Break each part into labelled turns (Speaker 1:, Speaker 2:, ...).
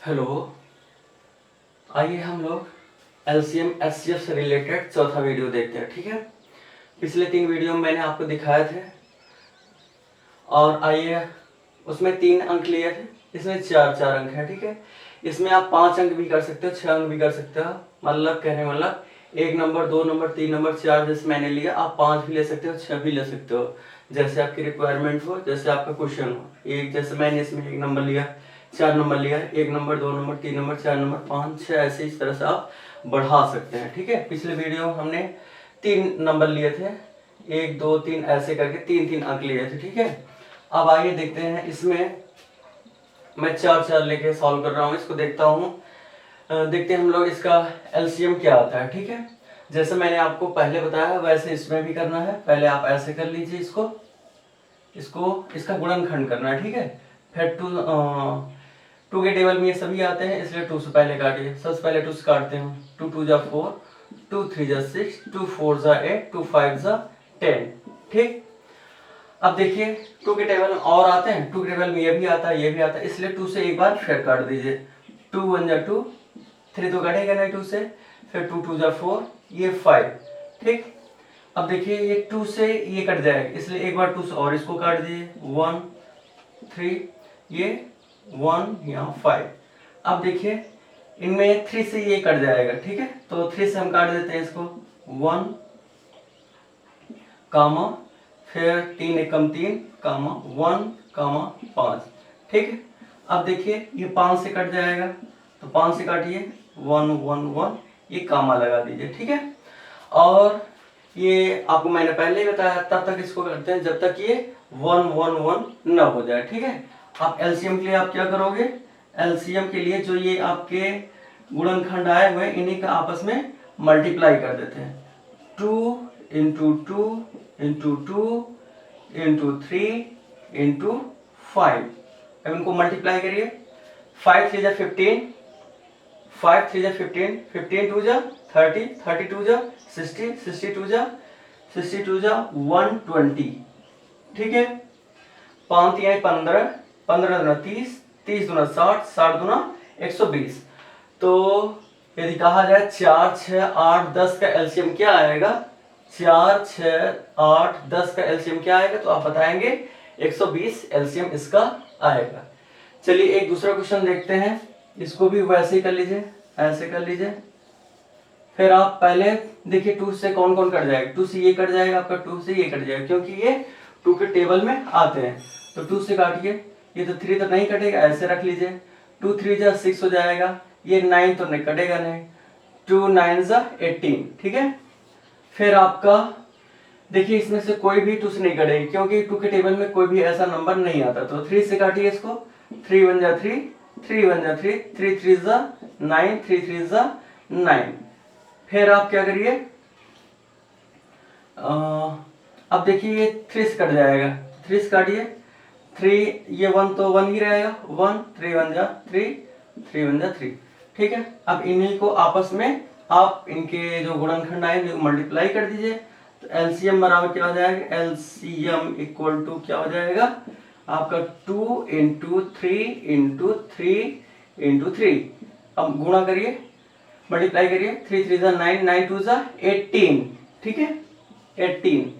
Speaker 1: Hello. आइए हम लोग एलसीएम एचसीएफ से रिलेटेड चौथा वीडियो देखते हैं। ठीक है, पिछले 3 वीडियो में मैंने आपको दिखाए थे और आइए उसमें 3 अंक लिए थे, इसमें 4 अंक है। ठीक है, इसमें आप 5 अंक भी कर सकते हो, 6 अंक भी कर सकते हो। मतलब कहने मतलब 1 नंबर 2 नंबर 3 नंबर 4 जैसे मैंने लिया, आप 5 भी ले सकते हो, 6 भी ले सकते हो, जैसे आपकी रिक्वायरमेंट हो, जैसे आपका क्वेश्चन हो। एक जैसे मैंने इसमें 1 नंबर लिया, 4 नंबर लिया, 1 नंबर 2 नंबर 3 नंबर 4 नंबर 5 6, ऐसे इस तरह से आप बढ़ा सकते हैं। ठीक है, पिछले वीडियो में हमने 3 नंबर लिए थे, 1 2 3 ऐसे करके 3 अंक लिए थे। ठीक है, अब आइए देखते हैं, इसमें मैं 4 लेके सॉल्व कर रहा हूँ, इसको देखता हूँ। देखते हैं हम लोग इसका एलसीएम क्या आता है। ठीक है, जैसे मैंने आपको पहले बताया वैसे इसमें भी करना है। पहले आप ऐसे कर लीजिए, इसका गुणनखंड करना है। ठीक है, फिर टू के टेबल में ये सभी आते हैं, इसलिए 2 से पहले काटिए। सबसे पहले 2 से काटते हैं। 2 2 जा 4, 2 3 जा 6, 2 4 जा 8, 2 5 जा 10। ठीक, अब देखिए 2 के टेबल में और आते हैं, 2 के टेबल में ये भी आता है, ये भी आता है, इसलिए 2 से एक बार फिर काट दीजिए। 2 1 जा 2, 3 तो कटेगा नहीं 2 से, फिर 2 2 जा 4, ये 5। ठीक, अब देखिए ये 2 से ये कट जाएगा, इसलिए एक बार 2 से और इसको काट दीजिए। 1 3, ये 1 यहाँ 5। अब देखिए इनमें 3 से ये कट जाएगा। ठीक है, तो 3 से हम काट देते हैं इसको। 1 कामा, फिर 3 एकम 3 कामा 1 कामा 5। ठीक है, अब देखिए ये 5 से कट जाएगा, तो 5 से काटिए, 1 1 1, ये कामा लगा दीजिए। ठीक है, और ये आपको मैंने पहले ही बताया, तब तक इसको करते हैं जब तक ये 1 1 1 न हो जाए। ठीक है, आप एलसीएम के लिए आप क्या करोगे, एलसीएम के लिए जो ये आपके गुणनखंड आए हुए इन्हीं का आपस में मल्टीप्लाई कर देते हैं। 2 इंटू 2 इंटू 2 इंटू 3 इंटू 5। अब इनको मल्टीप्लाई करिए। 5 3 जा 15, 5 3 जा 15, 15 2 जा 30, 30 2 जा 60, 62 जा 62 जा 120। ठीक है, 5 3 15, 15 दूना 30, 30 दूना 60, 60 दूना 120। तो यदि कहा जाए 4 6 8 10 का एलसीएम क्या आएगा, 4 6 8 10 का एलसीएम क्या आएगा, तो आप बताएंगे 120 एलसीएम इसका आएगा। चलिए एक दूसरा क्वेश्चन देखते हैं, इसको भी वैसे ही कर लीजिए, ऐसे कर लीजिए। फिर आप पहले देखिए 2 से कौन कौन कट जाएगा, 2 से ये कट जाएगा आपका, 2 से ये कट जाएगा, क्योंकि ये 2 के टेबल में आते हैं। तो 2 से काटिए, ये तो 3 तो नहीं कटेगा, ऐसे रख लीजिए। 2 3 जा 6 हो जाएगा, ये 9 तो नहीं कटेगा नहीं, 2 9 जा 18। ठीक है, फिर आपका देखिए इसमें से कोई भी 2 से नहीं कटेगी, क्योंकि 2 के टेबल में कोई भी ऐसा नंबर नहीं आता। तो 3 से काटिए इसको, 3 1 जा 3, 3 1 जा 3, 3 3 जा 9, 3 3 जा 9। फिर आप क्या करिए, अब देखिए ये 3 से कट जाएगा, 3 से काटिए। 3 ये 1 तो 1 ही रहेगा, 1 3 1 जा 3, 3 1 जा 3। ठीक है, अब इन्हीं को आपस में आप इनके जो गुणनखंड आए मल्टीप्लाई कर दीजिए। तो एलसीएम बराबर क्या हो जाएगा, एलसीएम इक्वल टू क्या हो जाएगा आपका 2 इंटू 3 इंटू 3 इंटू 3। अब गुणा करिए, मल्टीप्लाई करिए। 3 3 जा 9, 9 2 जा 18। ठीक है, 18,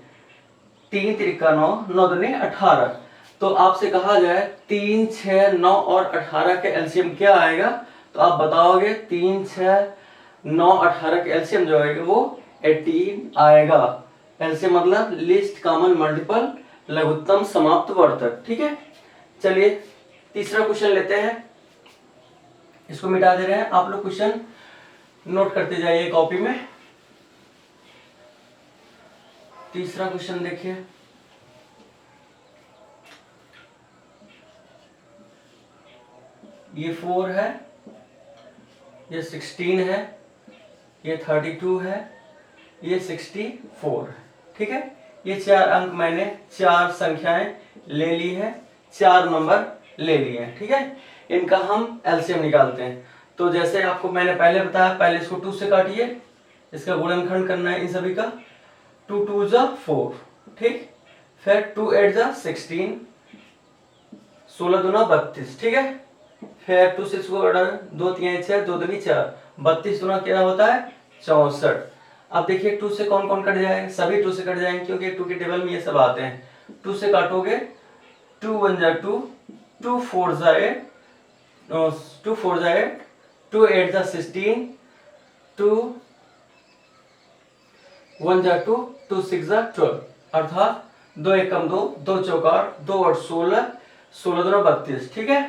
Speaker 1: 3 3 का 9, 9 दूनी 18। तो आपसे कहा जाए 3 6 9 और 18 के एलसीएम क्या आएगा, तो आप बताओगे 3 6 9 18 के एलसीएम जो आएगा वो 18 आएगा। एलसीएम मतलब लीस्ट कॉमन मल्टीपल, लघुत्तम समाप्त वर्धक। ठीक है, चलिए तीसरा क्वेश्चन लेते हैं, इसको मिटा दे रहे हैं। आप लोग क्वेश्चन नोट करते जाइए कॉपी में। तीसरा क्वेश्चन देखिए, ये 4 है, ये 16 है, ये 32 है, ये 64 है। ठीक है, ये 4 अंक मैंने 4 संख्याएं ले ली है, 4 नंबर ले लिए हैं। ठीक है, इनका हम एलसीएम निकालते हैं। तो जैसे आपको मैंने पहले बताया, पहले इसको 2 से काटिए, इसका गुणनखंड करना है इन सभी का। 2 2 जा 4। ठीक, फिर 2 8 जा 16, 16 दूना 32। ठीक है, फिर 2 6 को 2 3 6, 2 दूनी 4, 32 गुना क्या होता है 64। अब देखिए 2 से कौन कौन कट जाएगा, सभी 2 से कट जाएंगे क्योंकि 2 के टेबल में ये सब आते हैं। 2 से काटोगे 2 1 जा 2, 2 4 जा 8, 2 4 जा 8, 2 8 जा 16, 2 1 जा 2, 2 6 जा 12, अर्थात 2 1 कम 2, 2 चौक 8, 2 8 16, 16 दूना 32। ठीक है,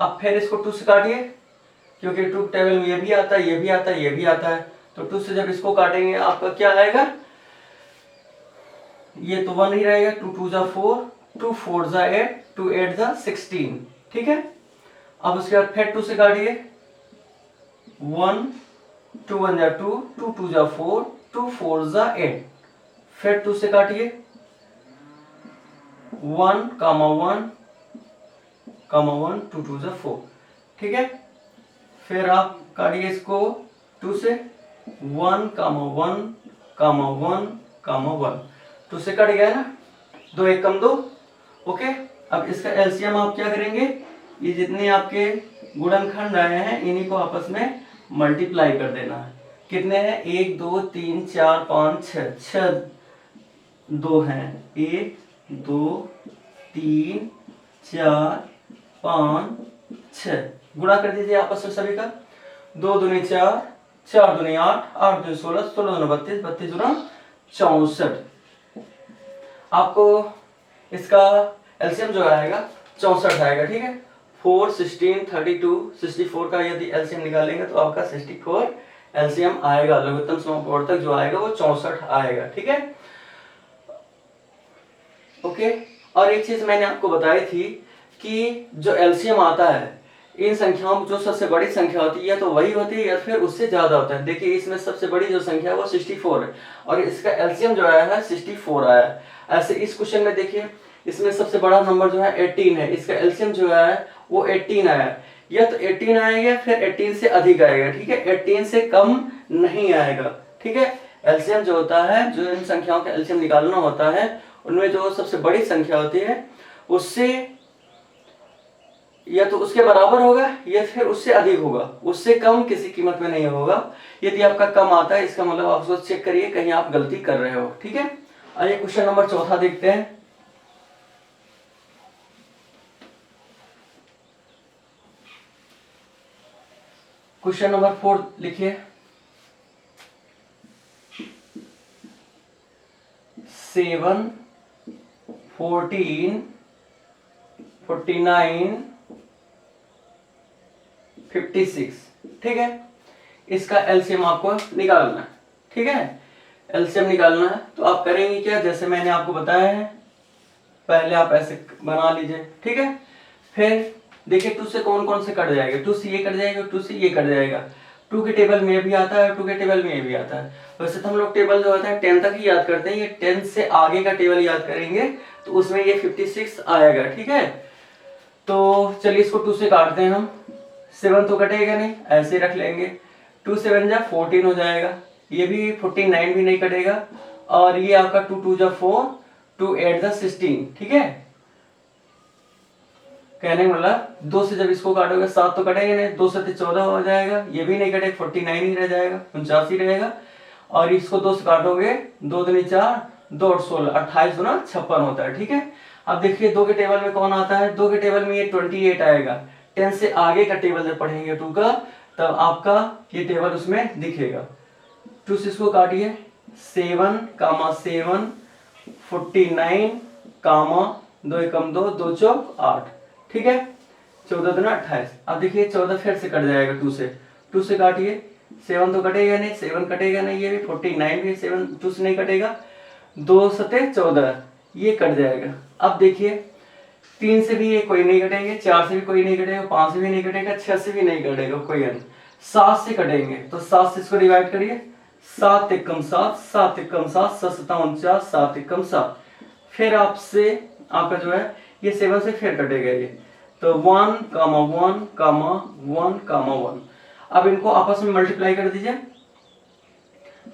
Speaker 1: अब फिर इसको 2 से काटिए क्योंकि 2 टेबल में ये भी आता है, ये भी आता है, ये भी आता है, तो 2 से जब इसको काटेंगे आपका क्या आएगा, ये तो 1 ही रहेगा। 2 2 जा 4, 2 4 जा 8, 2 8 जा 16। ठीक है, अब उसके बाद फिर 2 से काटिए 1, 2 1 जा 2, 2 2 जा 4, 2 4 जा 8, फिर 2 से काटिए 1 कामा 1 कामा 1, 2 2 जा 4। ठीक है, फिर आप काटिए इसको 2 से 1 कामा 1 कामा 1 कामा 1, 2 से कट गया ना, 2 1 कम 2। ओके, अब इसका एलसीएम आप क्या करेंगे, ये जितने आपके गुणनखंड आए हैं इन्हीं को आपस में मल्टीप्लाई कर देना है। कितने हैं, 1 2 3 4 5 6, 6 2 हैं, 1 2 3 4 5 6, गुणा कर दीजिए आपस में सभी का। 2 दूनी 4, 4 दूनी 8, 8 दूनी 16, 16 दूनी 32, 32 दूना 64। आपको इसका एलसीएम जो आएगा 64 आएगा। ठीक है, 4 16 32 64 का यदि एलसीएम निकालेंगे तो आपका 64 एलसीएम आएगा, लघुत्तम समवर्तक जो आएगा वो 64 आएगा। ठीक है, ओके। और एक चीज मैंने आपको बताई थी कि जो एलसीएम आता है इन संख्याओं में जो सबसे बड़ी संख्या होती है या तो वही होती है या फिर उससे ज्यादा होता है। देखिए इसमें सबसे बड़ी जो संख्या है वो 64 है और इसका एलसीएम जो आया है 64 आया है। ऐसे इस क्वेश्चन में देखिए इसमें सबसे बड़ा नंबर जो है 18 है, इसका एलसीएम जो आया है वो 18 आया है। या तो 18 आएगा फिर 18 से अधिक आएगा। ठीक है, 18 से कम नहीं आएगा। ठीक है, एलसीएम जो होता है, जो इन संख्याओं का एलसीएम निकालना होता है उनमें जो सबसे बड़ी संख्या होती है उससे या तो उसके बराबर होगा या फिर उससे अधिक होगा, उससे कम किसी कीमत में नहीं होगा। यदि आपका कम आता है इसका मतलब आप उसको चेक करिए कहीं आप गलती कर रहे हो। ठीक है, आइए क्वेश्चन नंबर 4 देखते हैं। क्वेश्चन नंबर 4 लिखिए, 7 14 49 56। ठीक है, इसका एलसीएम आपको निकालना है। ठीक है, एलसीएम निकालना है तो आप करेंगे क्या, जैसे मैंने आपको बताया है पहले आप ऐसे बना लीजिए। ठीक है, फिर देखिए 2 से कौन कौन से कट जाएगा, 2 से ये कट जाएगा, 2 से ये कट जाएगा, 2 के टेबल में ये भी आता है, 2 के टेबल में ये भी आता है। वैसे तो हम लोग टेबल जो होता है 10 तक ही याद करते हैं, ये 10 से आगे का टेबल याद करेंगे तो उसमें ये 56 आएगा। ठीक है, तो चलिए इसको 2 से काटते हैं हम। 7 तो कटेगा नहीं, ऐसे रख लेंगे। 2 7 जा 14 हो जाएगा, ये भी 49 भी नहीं कटेगा, और ये आपका 2 2 जा 4, 2 8 जा 16। ठीक है, कहने का मतलब 2 से जब इसको काटोगे 7 तो कटेगा नहीं, 2 से 14 हो जाएगा, ये भी नहीं कटेगा, 49 ही रह जाएगा, 49 ही रहेगा। और इसको 2 से काटोगे 2 दूनी 4, 2 8 16, 28 दूना 56 होता है। ठीक है, अब देखिए 2 के टेबल में कौन आता है, 2 के टेबल में ये 28 आएगा। 10 से आगे का टेबल जब पढ़ेंगे 2 का तब आपका ये टेबल उसमें दिखेगा। 2 से इसको काटिए, 7 कामा 7 49 कामा 2 एकम 2, 2 चौक 8। ठीक है, 14 दूना 28। अब देखिए 14 फिर से कट जाएगा 2 से, 2 से काटिए, 7 तो कटेगा नहीं, 7 कटेगा नहीं, ये भी 49 भी 7 2 से नहीं कटेगा, 2 सते 14 ये कट जाएगा। अब देखिए 3 से भी ये कोई नहीं कटेंगे, 4 से भी कोई नहीं कटेगा, 5 से भी नहीं कटेगा, 6 से भी नहीं कटेगा कोई अन्य, 7 से कटेंगे तो 7 से इसको डिवाइड करिए, 7 एकम 7, 7 एकम 7, 7 सता 49, 7 एकम 7। फिर आपसे आपका जो है ये 7 से फिर कटेगा ये, तो 1 कामा 1 कामा 1 कामा 1। अब इनको आपस में मल्टीप्लाई कर दीजिए।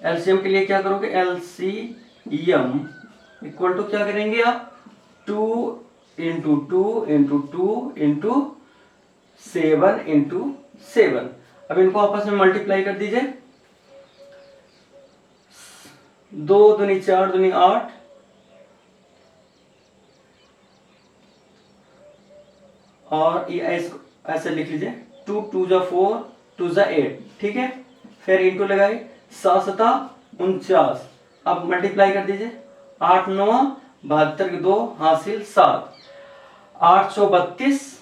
Speaker 1: एलसीएम के लिए क्या करोगे, एलसीएम इक्वल टू क्या करेंगे आप, 2 इंटू 2 इंटू 2 इंटू 7 इंटू 7। अब इनको आपस में मल्टीप्लाई कर दीजिए, 2 दूनी 4 दूनी 8, और ये ऐसे लिख लीजिए, 2 2 जा 4, 2 जा 8, ठीक है। फिर इंटू लगाई, 7 7 49। अब मल्टीप्लाई कर दीजिए, 8 9 72 के 2 हासिल 7, 8 32,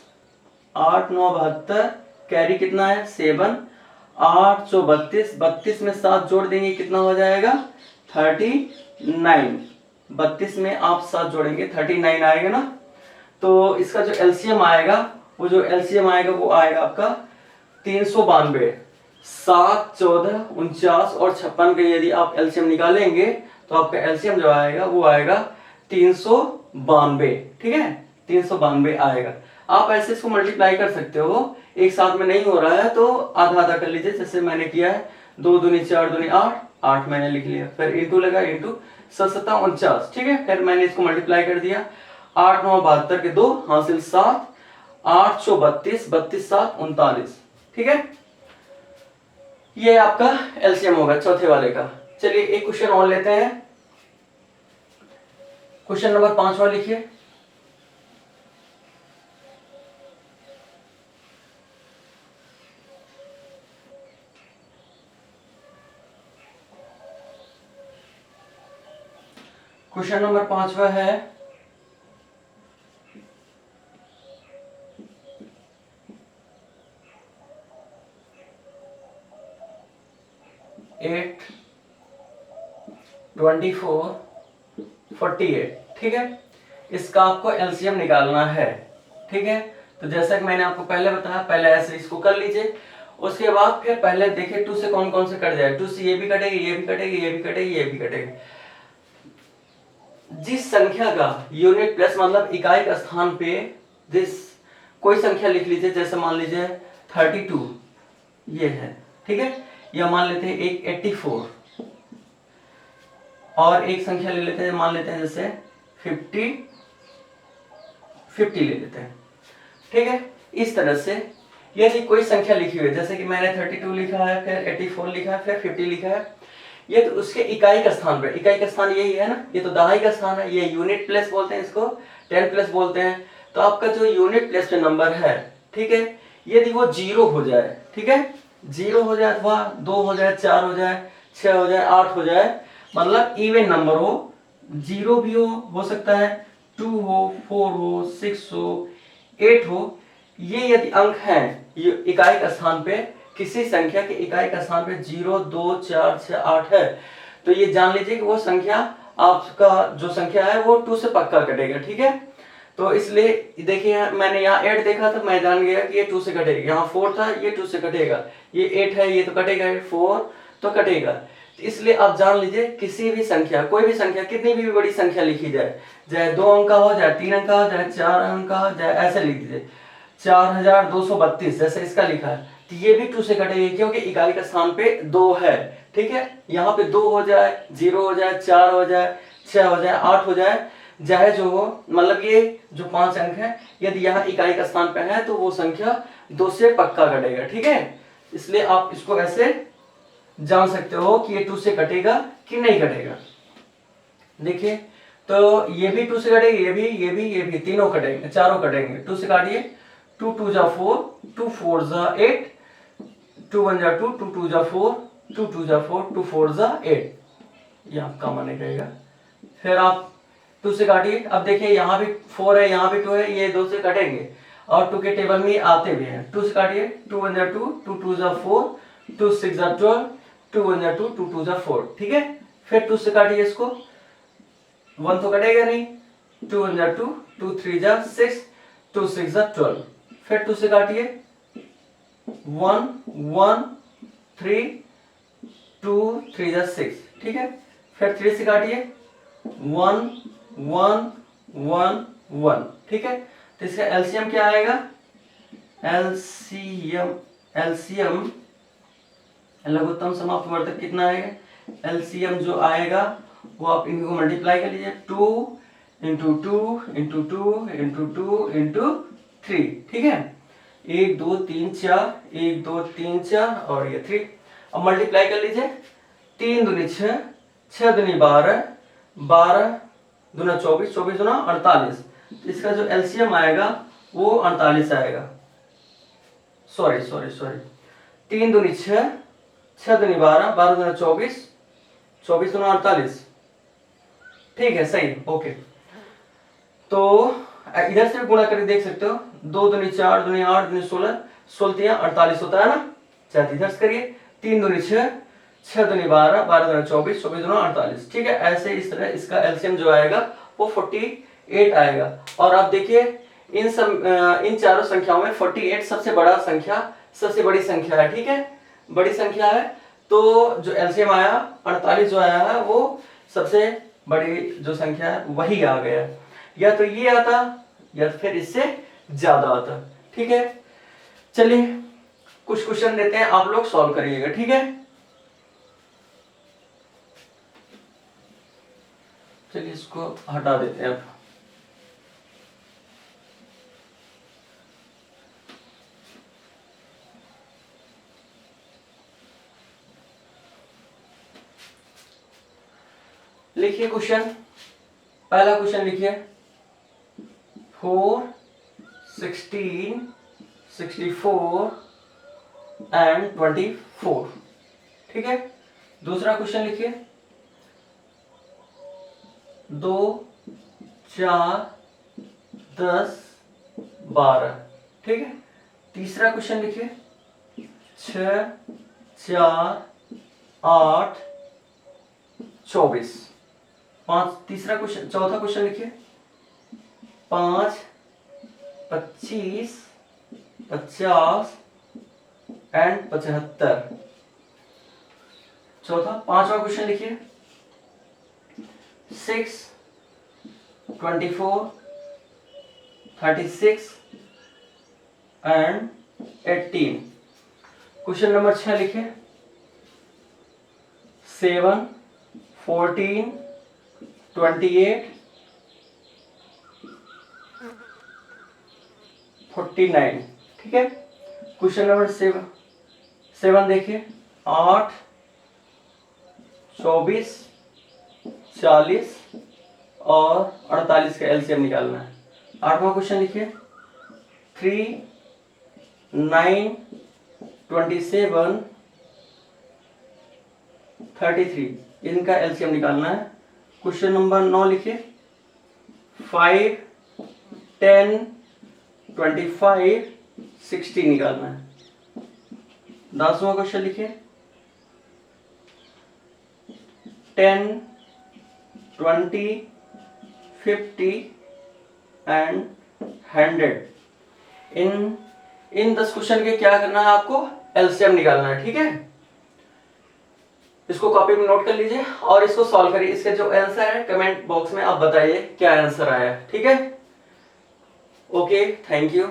Speaker 1: 8 9 72, कैरी कितना है 7, 8 32, 32 में 7 जोड़ देंगे कितना हो जाएगा 39, 32 में आप 7 जोड़ेंगे 39 आएगा ना। तो इसका जो एलसीएम आएगा, वो जो एलसीएम आएगा वो आएगा आपका 392। 7 14 49 और 56 का यदि आप एलसीएम निकालेंगे तो आपका एलसीएम जो आएगा वो आएगा 392, ठीक है, 392 आएगा। आप ऐसे इसको मल्टीप्लाई कर सकते हो, एक साथ में नहीं हो रहा है तो आधा आधा कर लीजिए, जैसे मैंने किया है, 2 दूनी 4 दूनी 8, 8 मैंने लिख लिया, फिर इंटू लगा, इंटू 7 7 49, ठीक है। फिर मैंने इसको मल्टीप्लाई कर दिया, 8 9 72 के 2 हासिल 7, 8 32, 32 7 39, ठीक है। ये आपका एलसीएम होगा चौथे वाले का। चलिए एक क्वेश्चन और लेते हैं, क्वेश्चन नंबर 5वां लिखिए। क्वेश्चन नंबर 5वां है, 8 24 48, ठीक है। इसका आपको एलसीएम निकालना है, ठीक है। तो जैसा कि मैंने आपको पहले बताया, पहले ऐसे इसको कर लीजिए, उसके बाद फिर पहले देखिए 2 से कौन कौन से कट जाए, 2 से ये भी कटेगी, ये भी कटेगी, ये भी कटेगी, ये भी कटेगी। जिस संख्या का यूनिट प्लेस मतलब इकाई का स्थान पे जिस कोई संख्या लिख लीजिए, जैसे मान लीजिए 32 ये है, ठीक है, या मान लेते हैं एक 84, और एक संख्या ले लेते हैं, मान लेते हैं जैसे 50 ले लेते हैं, ठीक है। इस तरह से यदि कोई संख्या लिखी हुई है, जैसे कि मैंने 32 लिखा है, फिर 84 लिखा है, फिर 50 लिखा है, ये तो उसके इकाई का स्थान पे, इकाई का स्थान यही है ना, ये तो दहाई का स्थान है, ये यूनिट प्लेस बोलते हैं, इसको 10 प्लेस बोलते हैं। तो आपका जो यूनिट प्लेस पे नंबर है, ठीक है, यदि वो 0 हो जाए, ठीक है, 0 हो जाए अथवा 2 हो जाए, 4 हो जाए, 6 हो जाए, 8 हो जाए, मतलब इवन नंबर हो, 0 भी हो सकता है, 2 हो, 4 हो, 6 हो, 8 हो, ये यदि अंक हैं इकाई का स्थान पे, किसी संख्या के इकाई का स्थान पे 0 2 4 6 8 है, तो ये जान लीजिए कि वो संख्या, आपका जो संख्या है वो 2 से पक्का कटेगा, ठीक है। तो इसलिए देखिए मैंने यहाँ 8 देखा तो मैं जान गया कि ये 2 से कटेगा, यहाँ 4 था ये 2 से कटेगा, ये 8 है ये तो कटेगा, 4 तो कटेगा। इसलिए आप जान लीजिए किसी भी संख्या, कोई भी संख्या, कितनी भी बड़ी संख्या लिखी जाए, चाहे 2 अंक का हो, चाहे 3 अंक का हो, चाहे 4 अंक का हो, चाहे ऐसे लिख दीजिए 4232, जैसे इसका लिखा है, तो ये भी 2 से कटेगी, क्योंकि इकाई का स्थान पे 2 है, ठीक है। यहाँ पे 2 हो जाए, 0 हो जाए, 4 हो जाए, 6 हो जाए, 8 हो जाए, चाहे जो हो, मतलब ये जो 5 अंक है, यदि यहाँ इकाई का स्थान पे है तो वो संख्या 2 से पक्का कटेगा, ठीक है। इसलिए आप इसको ऐसे जान सकते हो कि ये 2 से कटेगा कि नहीं कटेगा। देखिए तो ये भी 2 से कटेगा, ये भी तीनों कटेंगे, चारों कटेंगे, 2 से काटिए, 2 2 जा 4, 2 4 जा 8, 2 1 जा 2, 2 2 जा 4, 2 2 जा 4, 2 4 जा 8, ये आपका माने रहेगा। फिर आप 2 से काटिए, अब देखिए यहाँ भी 4 है, यहाँ भी 2 है, ये 2 से कटेंगे और 2 के टेबल में आते भी हैं। 2 से काटिए, 2 1 जा 2, 2 2 जा 4, 2 6 जा 12, 2 1 जा 2, 2 2 जा 4, ठीक है। फिर 2 से काटिए इसको, 1 तो कटेगा नहीं, 2 1 जा 2, 2 3 जा 6, 2 6 जा 12, फिर 2 से काटिए, 1 1 3, 2 3 जा 6, ठीक है। फिर 3 से काटिए, 1 1 1 1, ठीक है। तो इसका एलसीएम क्या आएगा, एलसीएम लघुत्तम समाप्त कितना आएगा, एलसीएम जो आएगा वो आप इनको मल्टीप्लाई कर लीजिए, 2 इंटू 2 इंटू 2 इंटू 2 इंटू 3, ठीक है। 1 2 3 4, 1 2 3 4 और ये 3। अब मल्टीप्लाई कर लीजिए, 3 दूनी 6, 6 दूनी 12, 12 दूना 24, 24 दूना 48। तो इसका जो एलसीएम आएगा वो 48 आएगा। सॉरी 3 दूनी 6, 6 दूनी 12, 12 दूना 24, 24 दूना 48। ठीक है, सही, ओके। तो इधर से भी गुणा करके देख सकते हो, 2 दूनी 4, दूनी 8, दूनी 16, 16 48 होता है ना। चाहे इधर से करिए, 3 दूनी 6, 6 दूनी 12, 12 दूना 24, 24 दूना 48। ठीक है, ऐसे इस तरह इसका एलसीएम जो आएगा वो 48 आएगा। और आप देखिए इन चारों संख्याओं में 48 सबसे बड़ा संख्या, सबसे बड़ी संख्या है। ठीक है, बड़ी संख्या है, तो जो एलसीएम आया 48 जो आया है वो सबसे बड़ी जो संख्या है वही आ गया। या तो ये आता या फिर इससे ज्यादा आता। ठीक है, चलिए कुछ क्वेश्चन देते हैं, आप लोग सॉल्व करिएगा। ठीक है, चलिए इसको हटा देते हैं अब। लिखिए क्वेश्चन, पहला क्वेश्चन लिखिए, 4, 16, 64 एंड 24। ठीक है, दूसरा क्वेश्चन लिखिए, 2, 4, 10, 12। ठीक है, तीसरा क्वेश्चन लिखिए, 6, 4, 8, 24। तीसरा क्वेश्चन, चौथा क्वेश्चन लिखिए, 5, 25, 50 एंड 75। चौथा, पांचवा क्वेश्चन लिखिए, 6, 24, 36 एंड 18। क्वेश्चन नंबर 6 लिखिए, 7, 14, 28, 49। ठीक है, क्वेश्चन नंबर 7 देखिए, 8, 24, 40 और 48 का एलसीएम निकालना है। आठवां क्वेश्चन लिखिए, 3, 9, 27, 33, इनका एलसीएम निकालना है। क्वेश्चन नंबर 9 लिखिए, 5, 10, 25, 60 निकालना है। 10वां क्वेश्चन लिखिए, 10, 20, 50 एंड 100। इन 10 क्वेश्चन के क्या करना है, आपको एलसीएम निकालना है। ठीक है, इसको कॉपी में नोट कर लीजिए और इसको सॉल्व करिए। इसका जो आंसर है कमेंट बॉक्स में आप बताइए क्या आंसर आया। ठीक है, ओके, थैंक यू।